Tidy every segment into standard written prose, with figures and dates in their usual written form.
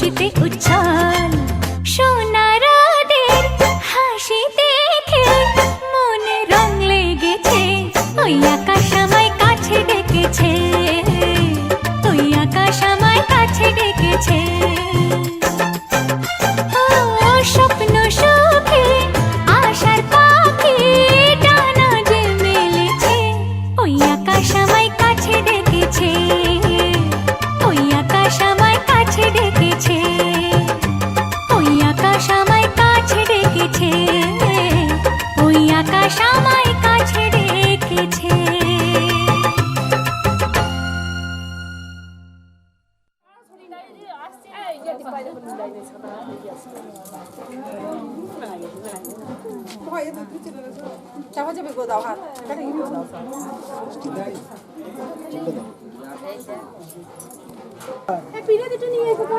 খুশিতে উচ্ছল সোনারাদের হাসি দেখে মনে রং লেগেছে ওই আকাশ আমায় কাছে ডেকেছে ওই আকাশ আমায় কাছে ডেকেছে ও স্বপ্ন সুখে আশার পাখি ডানা যে মেলেছে ওই আকাশ আমায় কাছে ডেকেছে ওই আকাশ আমায় কাছে ডেকেছে ওই আকাশ আমায় কাছে ডেকেছে ওই আকাশ আমায় কাছে ডেকেছে চাপা চাপি করে দাও হাত পিড়ে দুটো নিয়ে এসো তো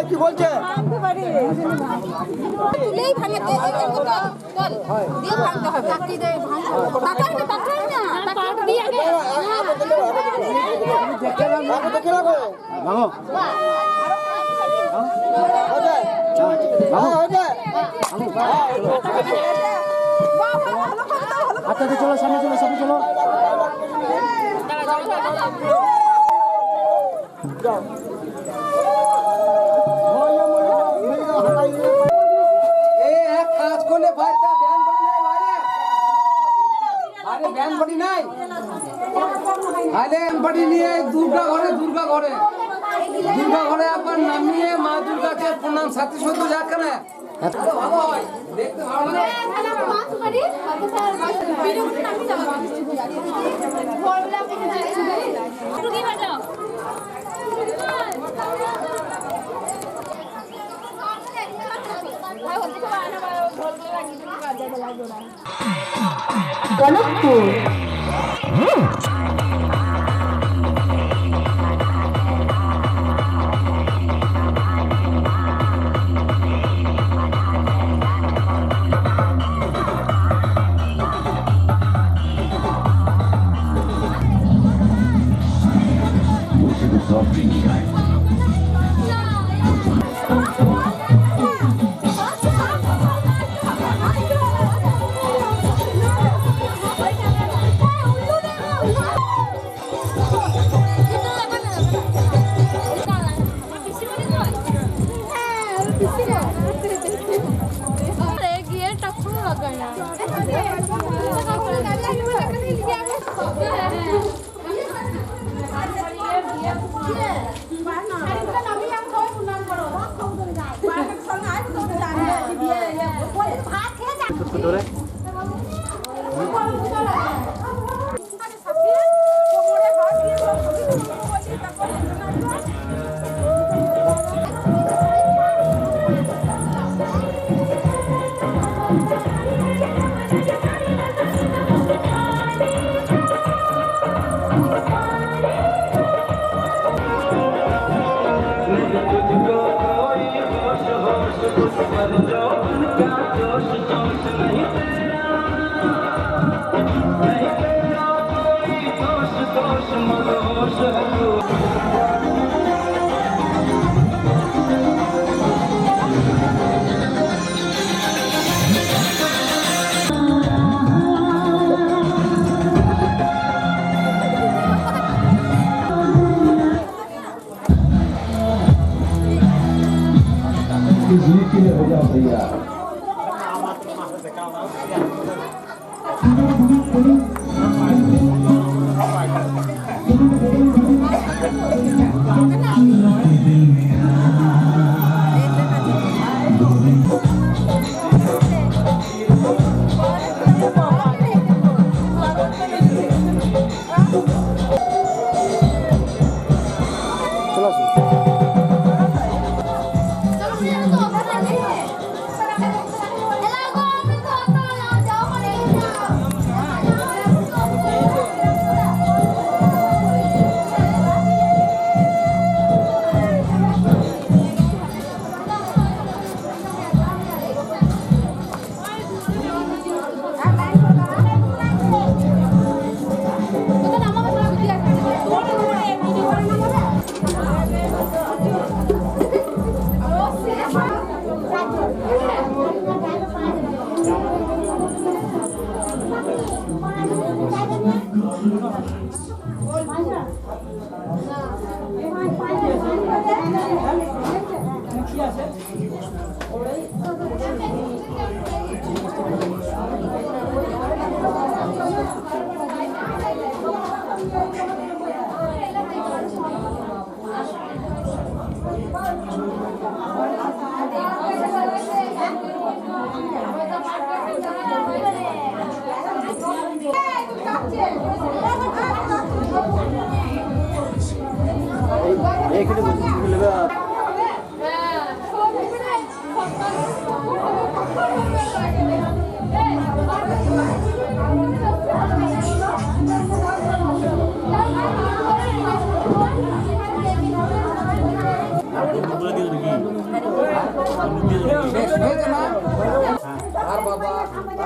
কি বলছে তুলেই ভাঙে দিয়ে ভাঙতে হবে টাকা না টাকা দিয়ে আগে দেখে রাখো ভাঙো আচ্ছা চলো সামনে চলো সামনে চলো নিয়ে দুর্গা ঘরে আপনার নামিয়ে মা দুর্গাকে প্রণাম সাথী সত্য যাকে ভালো হয় দেখতে ভালো গলতপুর ভাত খেয়ে যা ধরে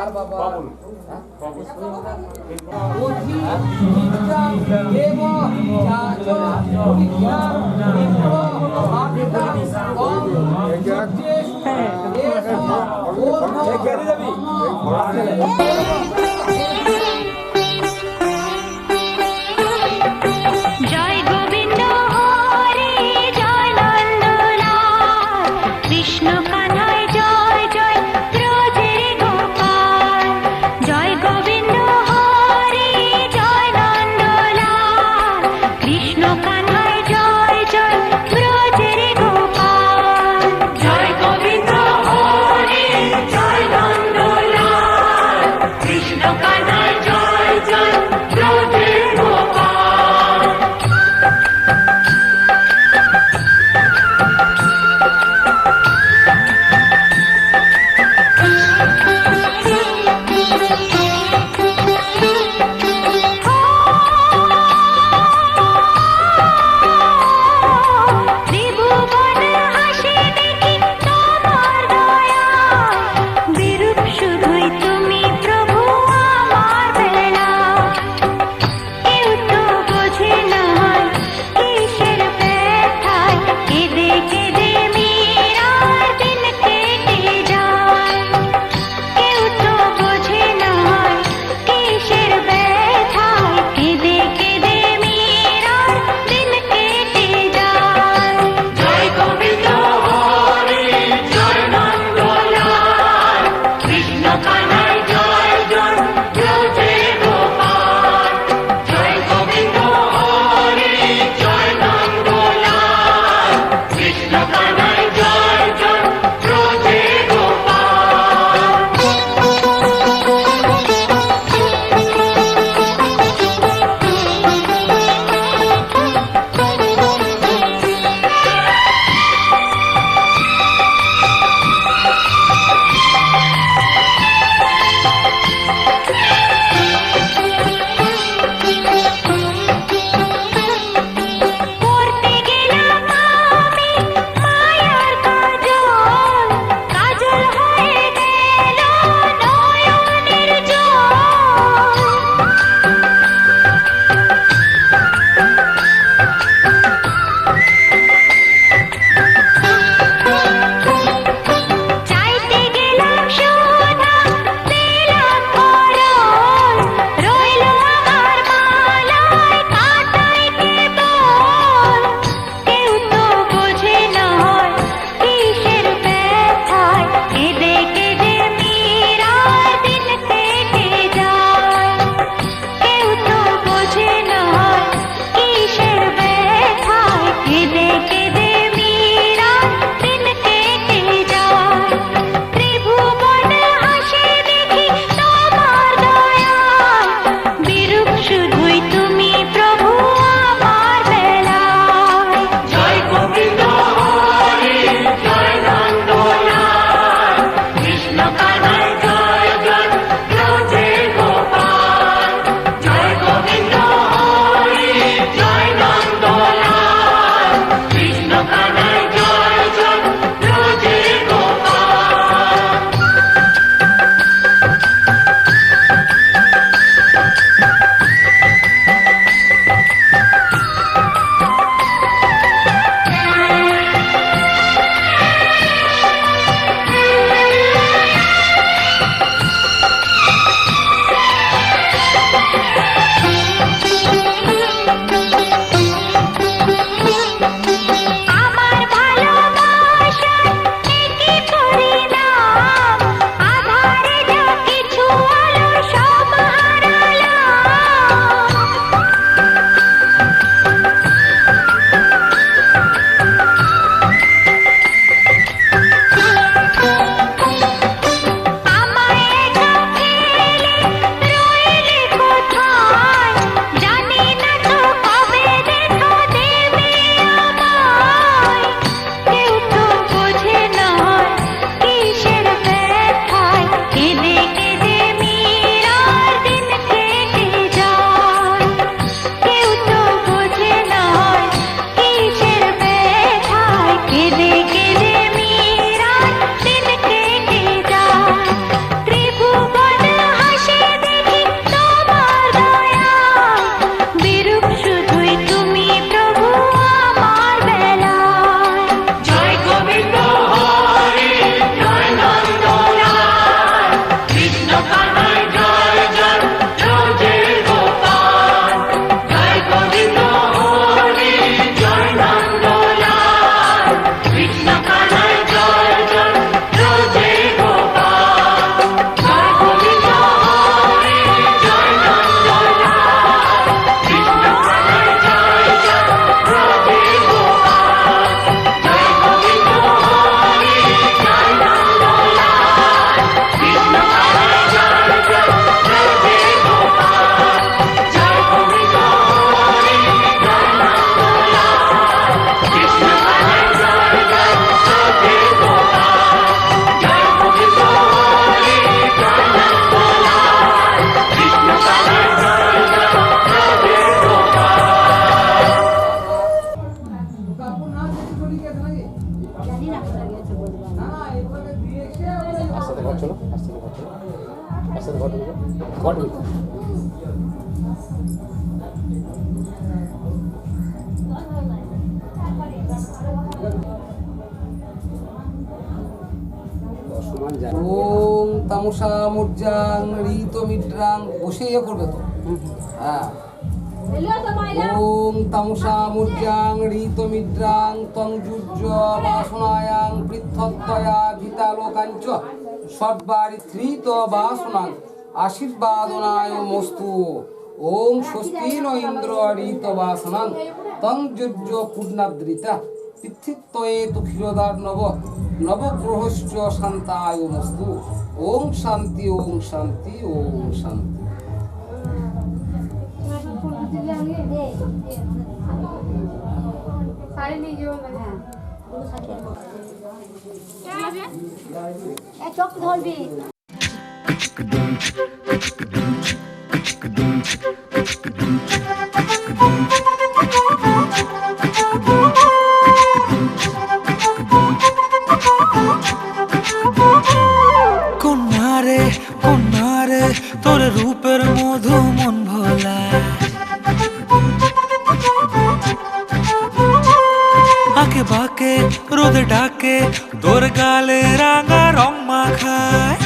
আর বাবা জয় গোবিন্দ হরে জয় নন্দলাল কৃষ্ণ কানায় জয় জয় ব্রজের গোপাল জয় গোবিন্দ হরে জয় নন্দলাল কৃষ্ণ কানায় জয় জয় ব্রজের গোপাল জয় গোবিন্দ হরে জয় নন্দলাল কৃষ্ণ আস্তে ঘর চলো, আস্তে ঘর চলো, আস্তে ঘর ঢুকে ঘর ঢুকে। ওং তামসা মুর্জাং ঋত মিত্রাং বসে ইয়ে করবে তো। হ্যাঁ, ওং তামসা মুর্জাং ঋত মিত্রাং তং যুজ্জ বাসনায়াং পৃথ্বত্তয়া ভিতালোকাঞ্চ সর্বারি ধৃত বাসনাং আশীর্বাদনায় মস্তু। ওং স্বস্তি ন ইন্দ্র ঋত বাসনাং তং যুজ্জ পূর্ণাদ্রিতা পৃথিত্বয়ে তু ক্ষীরদার নবগ্রহশ্চ শান্তায় মস্তু। ওং শান্তি ওং শান্তি ওং শান্তি। চোখ ধরবি কন্যারে কন্যারে তোর রূপের মধু মন ভোলা, আঁকে বাঁকে রোদ ডাকে তোর গালে রাঙা রং মাখায়।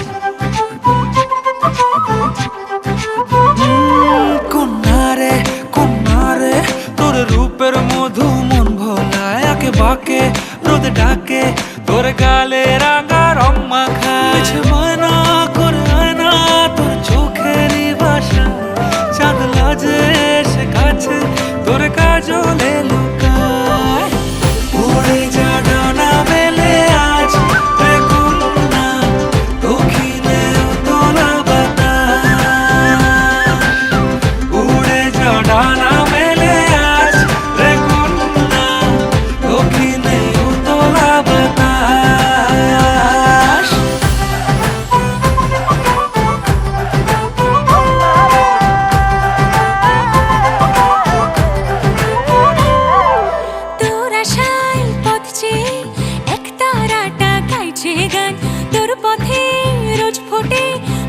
কন্যারে কন্যারে তোর রূপের মধু মন ভোলায়, আঁকে বাঁকে রোদ ডাকে তোর গালে রাঙা রং মাখায়। মানা করে আয়না তোর চোখেরই ভাষা, চাঁদ লাজে সে কাছে তোর কাজলে লুকায়। উড়ে যা ডানা মেলে আজ রে কন্যা, দক্ষিণে তোলা বাতাস। উড়ে যা ডানা মেলে আজ রে কন্যা, দক্ষিণে তোলা বাতাস। তোর আশায় পথ চেয়ে এক তারাটা গাইছে গান, তোর পথে রোজ ফোটে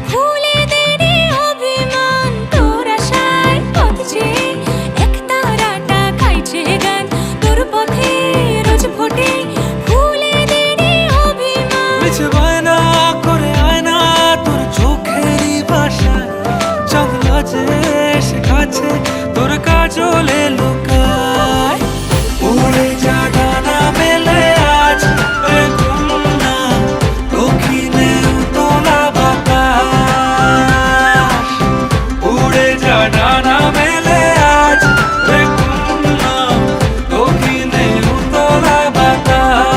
ফুলে দেরি অভিমান। তোর আশায় পথ চেয়ে এক তারাটা গাইছে গান, তোর পথে রোজ ফোটে ফুলে দেরি অভিমান। মিছে বায়না করে আয়না তোর চোখেরই ভাষা, চাঁদ লাজে সে কাছে তোর কাজলে লুকায়। উড়ে যা ডানা মেলে আজ রে কন্যা, দক্ষিণে তোলা বাতাস। উড়ে যা ডানা মেলে আজ রে কন্যা, দক্ষিণে তোলা বাতাস।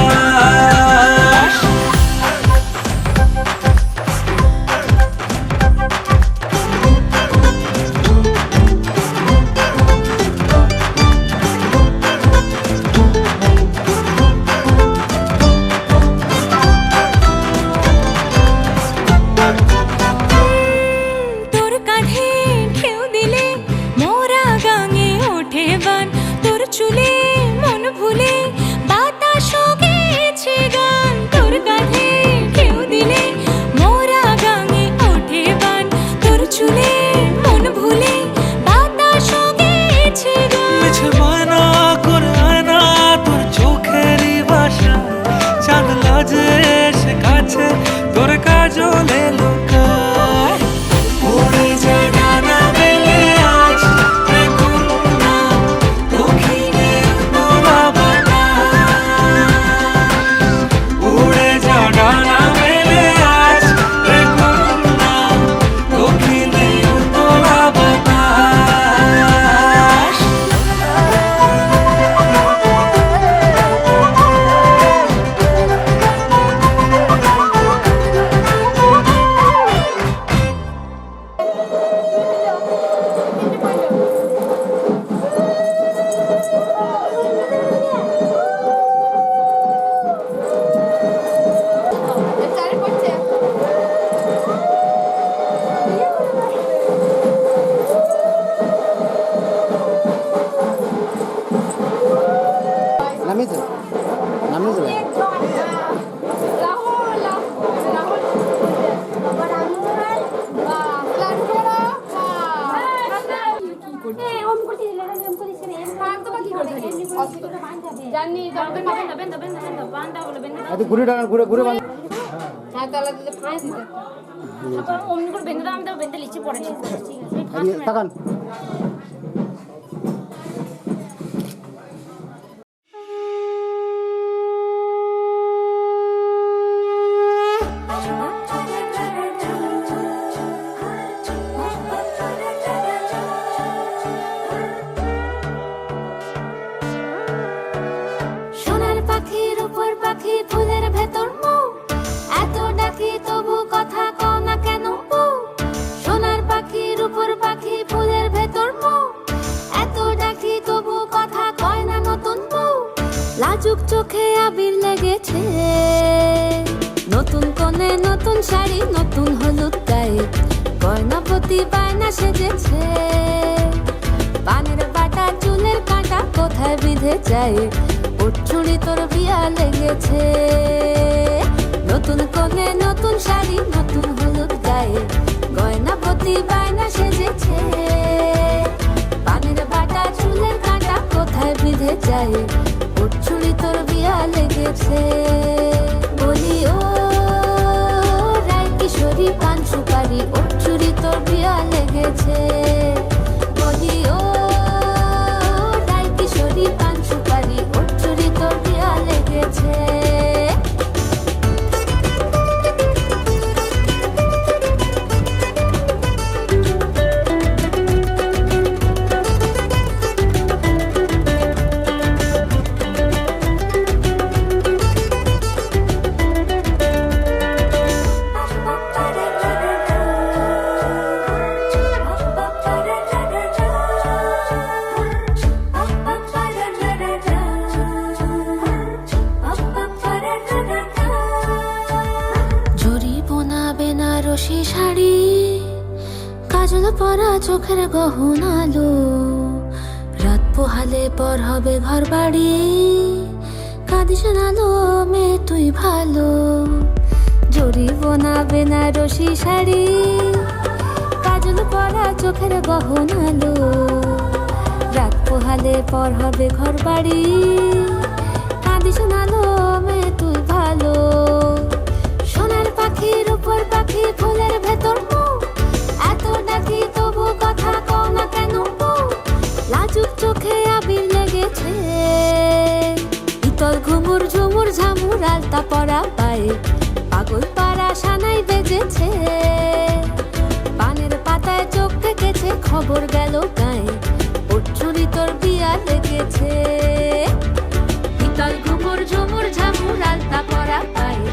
তোর কাঁধে ঢেউ দিলে মোরা গাঙে ওঠে বান, তোর চুলে মন ভুলে বাতাস গেছে গান। তোর কাঁধে ঢেউ দিলে মোরা গাঙে ওঠে বান, তোর চুলে মন ভুলে বাতাস গেছে গান। মিছে বায়না করে আয়না তোর চোখেরই ভাষা, চাঁদ লাজে সে কাছে তোর কাজলে লুকায়। উড়ে যা ডানা মেলে আজ রে কন্যা, দক্ষিণে তোলা বাতাস। উড়ে যা ডানা মেলে আজ রে কন্যা, দক্ষিণে তোলা বাতাস। তোর ঘুরে টানা ঘুরে ঘুরে বাঁধ। অমনি করে বেঁধে দাও, আমি তো বেঁধে লিচি পড়েছি। ঠিক আছে তাকান। সোনার পাখির উপর পাখি ফুলের ভেতর মৌ, এত ডাকি তবু কথা কও না কেন বউ। সোনার পাখির উপর পাখি ফুলের ভেতর মৌ, এত ডাকি তবু কথা কয় না নতুন বউ। লাজুক চোখে আবির লেগেছে, নতুন কোণে নতুন শাড়ি নতুন হলুদ গায়ে, গয়নাপতি বায়না সেজেছে। পানের বাটা চুলের কাঁটা কোথায় বিঁধে যায়, ওর চুড়ি তোর বিয়া লেগেছে। নতুন কোণে নতুন শাড়ি নতুন হলুদ গায়ে, গয়নাপতি বায়না সেজেছে। পানের বাটা চুলের কাঁটা কোথায় বিঁধে যায়, ওর চুড়ি তোর বিয়া লেগেছে। বলি ও রায় কিশোরী পান সুপারি, ওর চুড়ি তোর বিয়া লেগেছে। বলি ও রায় কিশোরী পান সুপারি, ওর চুড়ি তোর বিয়া লেগেছে। জরি বোনা বেনারসি শাড়ি, কাজল পরা চোখের গহনালো, রাত পোহালে পর হবে ঘর বাড়ি, কাঁদিস নালো মেয়ে তুই ভালো। জরি বোনা বেনারসি শাড়ি, কাজল পরা চোখের গহনালো, রাত পোহালে পর হবে ঘর বাড়ি, কাঁদিস নালো মেয়ে তুই ভালো। সোনার পাখির উপর পাখি ফুলের ভেতর মৌ, এত ডাকি তবু কথা কও না কেন বউ। লাজুক চোখে আবির লেগেছে, ইতল ঘুমুর ঝুমুর ঝামুর আলতা পরা পায়ে, পাগল পাড়া সানাই বেজেছে। পানের পাতায় চোখ থেকেছে, খবর গেল গায়ে, ওর চুরি তোর বিয়া লেগেছে। ইতল ঘুমুর ঝুমুর ঝামুর আলতা পরা পায়ে,